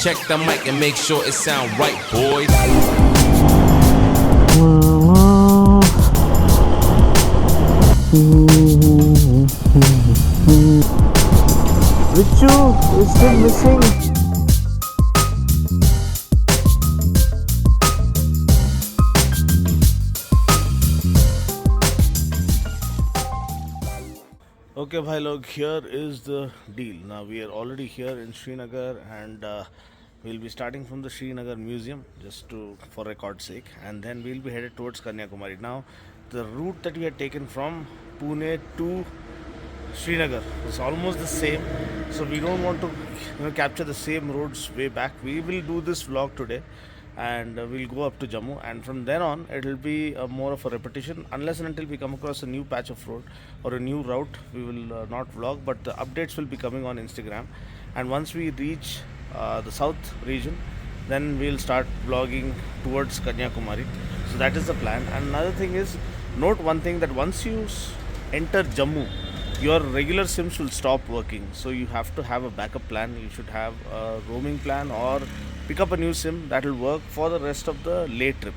check the mic and make sure it sound right, boys. Richu is still missing. Okay, bhai log, here is the deal. Now we are already here in Srinagar, and we'll be starting from the Srinagar Museum just to for record's sake, and then we'll be headed towards Kanyakumari. Now, the route that we had taken from Pune to Srinagar is almost the same, so we don't want to capture the same roads way back. We will do this vlog today, and we'll go up to Jammu, and from then on it will be more of a repetition unless and until we come across a new patch of road or a new route. We will not vlog, but the updates will be coming on Instagram, and once we reach the south region, then we'll start vlogging towards Kanyakumari. So that is the plan. And another thing is, note one thing, that once you enter Jammu, your regular sims will stop working, so you have to have a backup plan. You should have a roaming plan or pick up a new sim that will work for the rest of the Leh trip.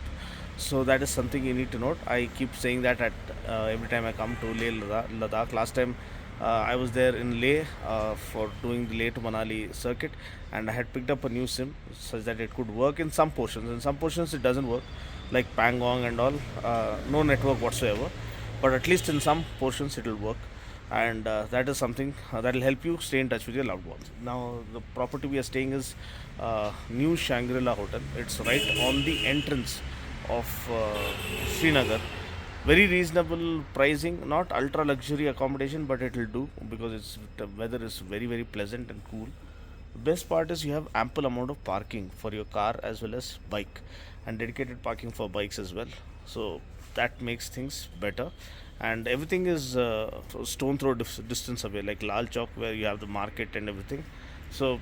So that is something you need to note. I keep saying that at every time I come to Leh Ladakh. Last time I was there in Leh for doing the Leh to Manali circuit, and I had picked up a new sim such that it could work in some portions. In some portions it doesn't work, like Pangong and all, no network whatsoever, but at least in some portions it will work, and that is something that will help you stay in touch with your loved ones. Now, the property we are staying is New Shangri-La Hotel. It's right on the entrance of Srinagar. Very reasonable pricing, not ultra luxury accommodation, but it will do because the weather is very pleasant and cool. The best part is you have ample amount of parking for your car as well as bike, and dedicated parking for bikes as well. So that makes things better, and everything is stone throw distance away, like Lal Chowk where you have the market and everything. So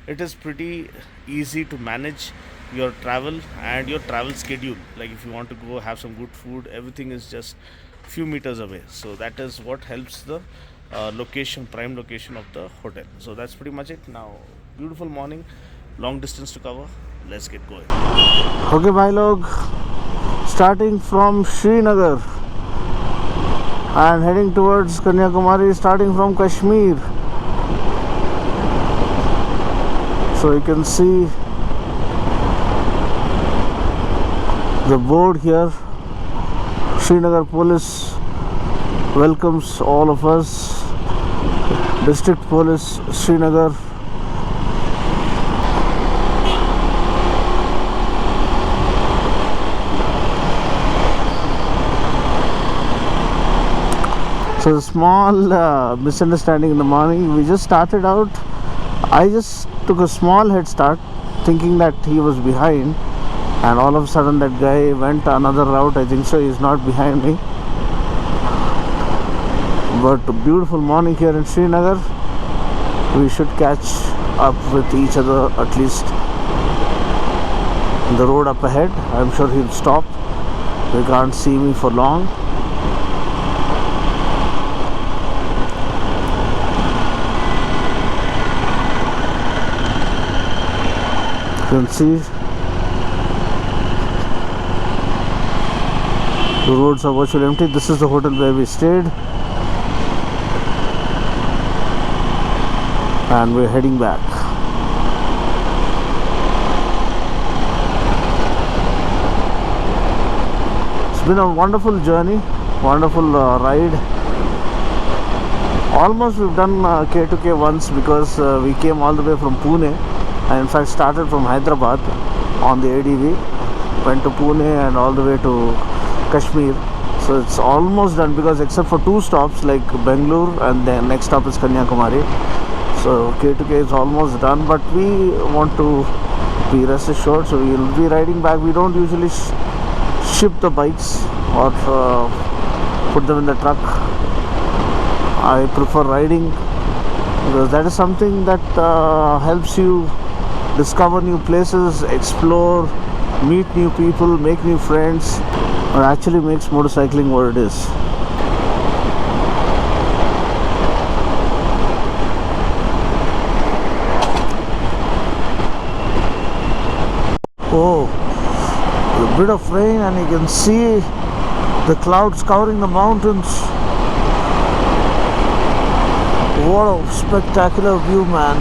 it is pretty easy to manage your travel and your travel schedule. Like if you want to go have some good food, everything is just few meters away. So that is what helps the prime location of the hotel. So that's pretty much it. Now, beautiful morning, long distance to cover. Let's get going. Okay, bhai log, starting from Srinagar and heading towards Kanyakumari, starting from Kashmir. So you can see the board here. Srinagar Police welcomes all of us. District Police, Srinagar. So a small misunderstanding in the morning. We just started out. I just took a small head start thinking that he was behind, and all of a sudden that guy went another route. I think so he's not behind me. But a beautiful morning here in Srinagar. We should catch up with each other, at least the road up ahead. I'm sure he'll stop. He can't see me for long. You can see the roads are virtually empty. This is the hotel where we stayed, and we're heading back. It's been a wonderful journey, wonderful ride. Almost we've done K2K once, because we came all the way from Pune. I in fact started from Hyderabad on the ADV, went to Pune and all the way to Kashmir. So it's almost done, because except for 2 stops like Bangalore, and then next stop is Kanyakumari. So K2K is almost done, but we want to be rest assured, so we will be riding back. We don't usually ship the bikes or put them in the truck. I prefer riding, because that is something that helps you discover new places, explore, meet new people, make new friends. It actually makes motorcycling what it is. Oh, a bit of rain, and you can see the clouds covering the mountains. What a spectacular view, man.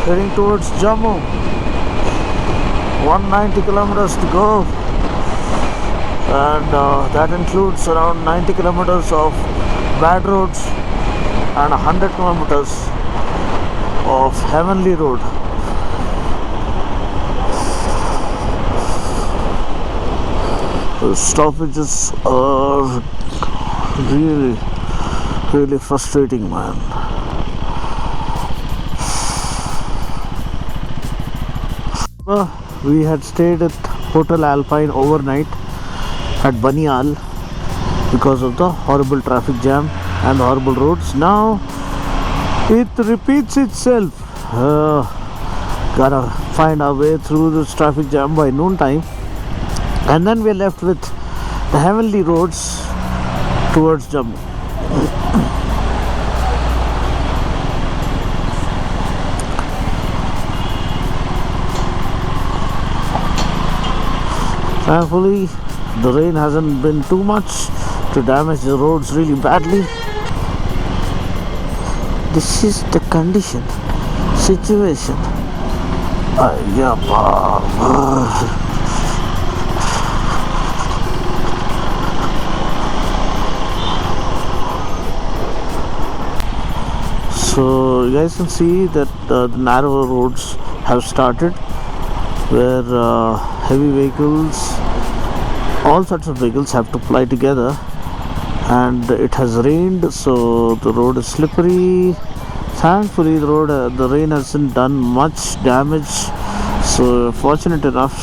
Heading towards Jammu. 190 kilometers to go, and that includes around 90 kilometers of bad roads and 100 kilometers of heavenly road. The stoppages are really frustrating, man. We had stayed at Hotel Alpine overnight at Banial because of the horrible traffic jam and the horrible roads. Now it repeats itself. Gotta find our way through this traffic jam by noontime, and then we're left with the heavenly roads towards Jammu. Thankfully, the rain hasn't been too much to damage the roads really badly. This is the condition, situation. Yeah, so you guys can see that the narrower roads have started, where heavy vehicles, all sorts of vehicles have to fly together, and it has rained, so the road is slippery. Thankfully, the rain hasn't done much damage, so fortunate enough,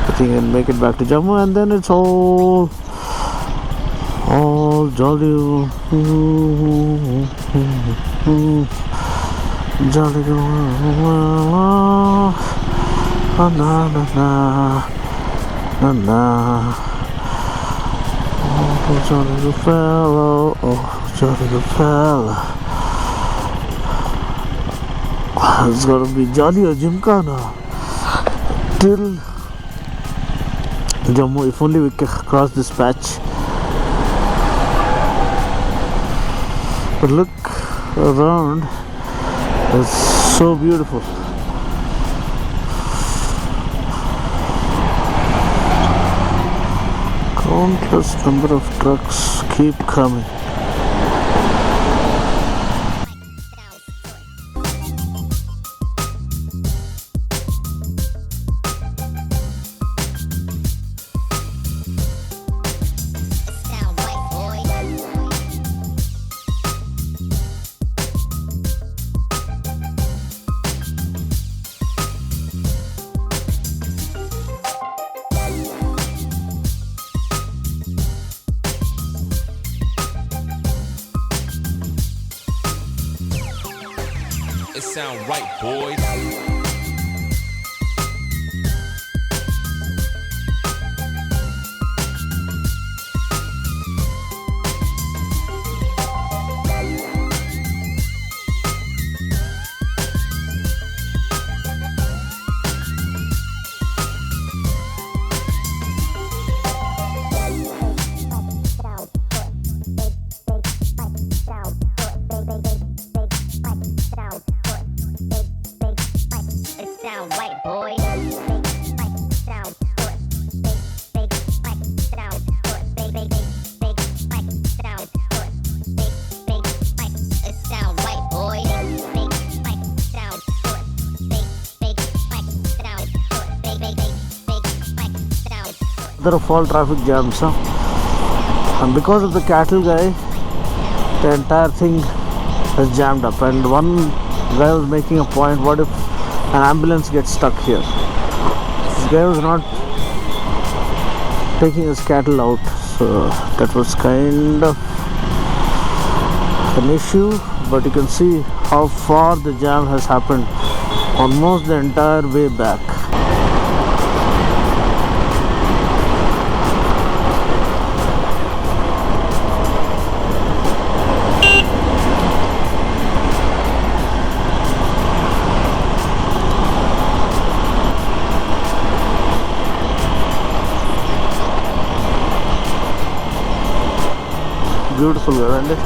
I think I'll make it back to Jammu, and then it's all jolly, jolly, na na na na. Oh, jolly good fellow, oh, jolly good fella. It's gonna be jolly or Gymkhana till Jammu. If only we can cross this patch. But look around, it's so beautiful. Countless number of trucks keep coming. It sound right, boys. There are fall traffic jams, huh? And because of the cattle guy, the entire thing has jammed up, and one guy was making a point, what if an ambulance gets stuck here? This guy was not taking his cattle out, so that was kind of an issue. But you can see how far the jam has happened, almost the entire way back. beautiful, isn't it?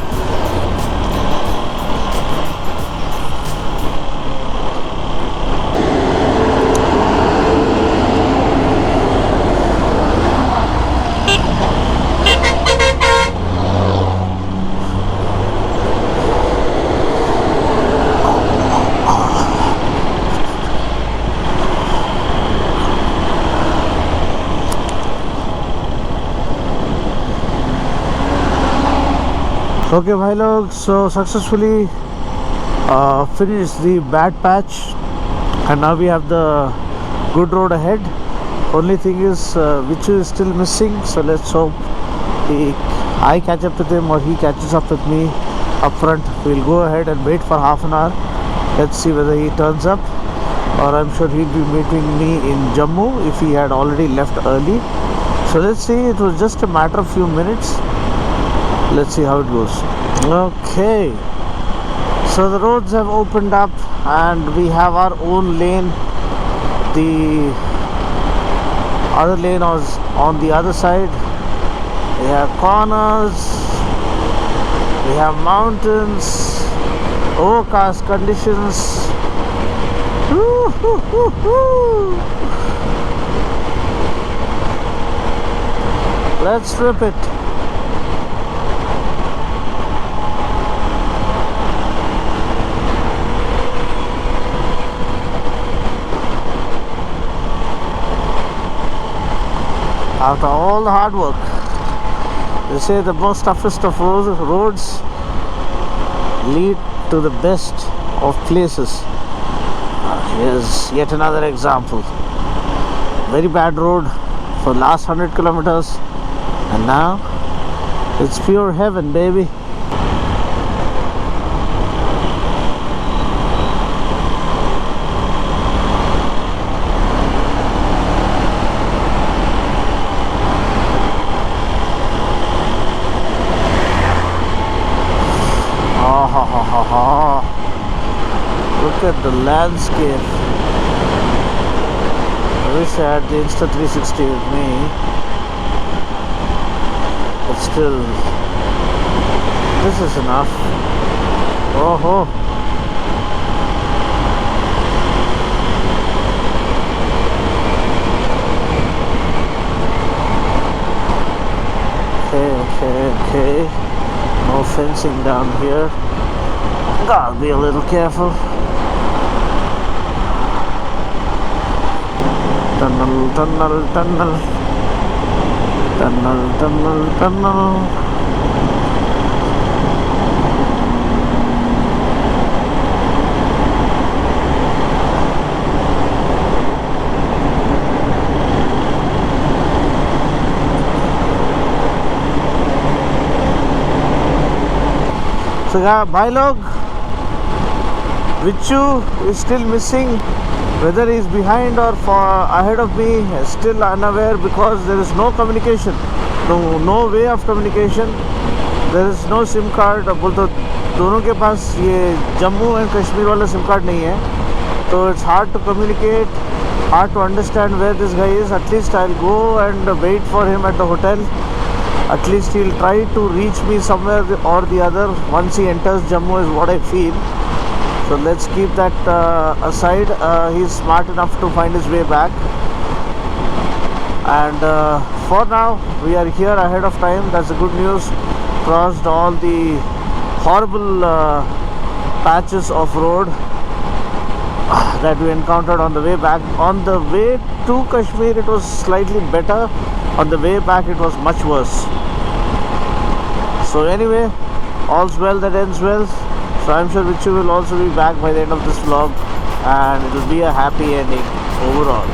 Okay, bhai log, so successfully finished the bad patch, and now we have the good road ahead. Only thing is, Vichu is still missing, so let's hope I catch up with him or he catches up with me up front. We'll go ahead and wait for half an hour. Let's see whether he turns up, or I'm sure he'll be meeting me in Jammu if he had already left early. So let's see, it was just a matter of few minutes. Let's see how it goes. Okay, so the roads have opened up and we have our own lane. The other lane was on the other side. We have corners, we have mountains, overcast conditions. Let's rip it. After all the hard work, they say the most toughest of roads lead to the best of places. Here's yet another example. Very bad road for last 100 kilometers, and now it's pure heaven, baby. Look at the landscape. I wish I had the Insta 360 with me, but still, this is enough. Oh ho! Okay. No fencing down here. Gotta be a little careful. Tunnel. So bhai log, Vichu is still missing. Whether he is behind or ahead of me, still unaware, because there is no communication, no way of communication. There is no SIM card. बोलते दोनों के पास ये Jammu and Kashmir वाला SIM card नहीं है, so it's hard to communicate, hard to understand where this guy is. At least I'll go and wait for him at the hotel. At least he'll try to reach me somewhere or the other once he enters Jammu, is what I feel. So let's keep that aside. He's smart enough to find his way back, and for now we are here ahead of time. That's the good news. Crossed all the horrible patches of road that we encountered on the way back. On the way to Kashmir it was slightly better, on the way back it was much worse. So anyway, all's well that ends well. So I'm sure Vichu will also be back by the end of this vlog, and it will be a happy ending overall.